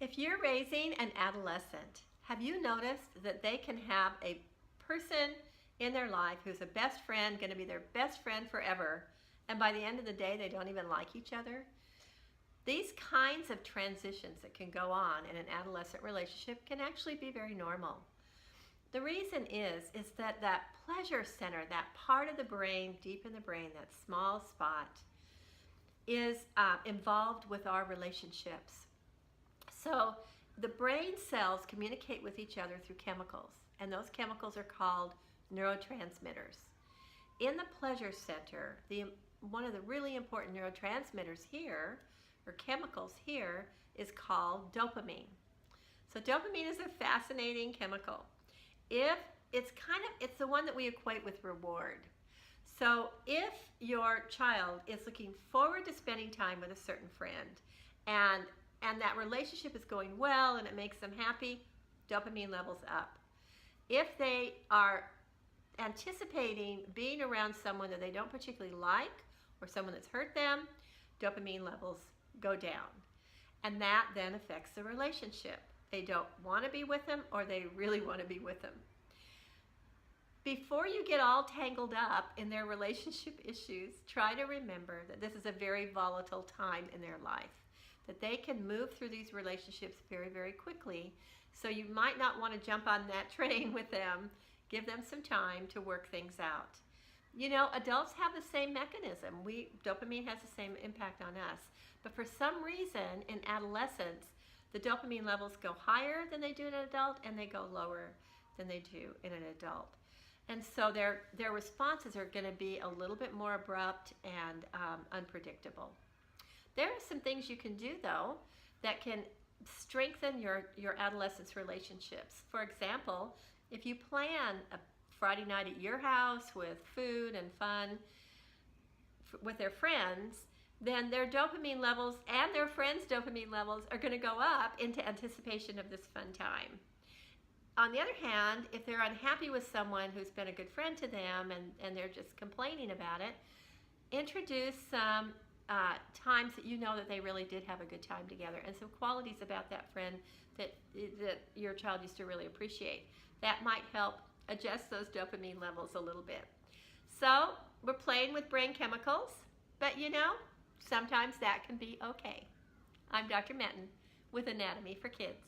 If you're raising an adolescent, have you noticed that they can have a person in their life who's a best friend, going to be their best friend forever, and by the end of the day, they don't even like each other? These kinds of transitions that can go on in an adolescent relationship can actually be very normal. The reason is that pleasure center, that part of the brain, deep in the brain, that small spot, is involved with our relationships. So the brain cells communicate with each other through chemicals, and those chemicals are called neurotransmitters. In the pleasure center, one of the really important neurotransmitters here, or chemicals here, is called dopamine. So dopamine is a fascinating chemical. It's the one that we equate with reward. So if your child is looking forward to spending time with a certain friend, and that relationship is going well and it makes them happy, dopamine levels up. If they are anticipating being around someone that they don't particularly like or someone that's hurt them, dopamine levels go down. And that then affects the relationship. They don't want to be with them or they really want to be with them. Before you get all tangled up in their relationship issues, try to remember that this is a very volatile time in their life, that they can move through these relationships very, very quickly. So you might not want to jump on that train with them. Give them some time to work things out. You know, adults have the same mechanism. Dopamine has the same impact on us. But for some reason, in adolescence, the dopamine levels go higher than they do in an adult, and they go lower than they do in an adult. And so their responses are going to be a little bit more abrupt and unpredictable. There are some things you can do, though, that can strengthen your adolescents' relationships. For example, if you plan a Friday night at your house with food and fun with their friends, then their dopamine levels and their friends' dopamine levels are going to go up into anticipation of this fun time. On the other hand, if they're unhappy with someone who's been a good friend to them and they're just complaining about it, introduce some times that you know that they really did have a good time together and some qualities about that friend that your child used to really appreciate. That might help adjust those dopamine levels a little bit. So we're playing with brain chemicals, but you know, sometimes that can be okay. I'm Dr. Metten with Anatomy for Kids.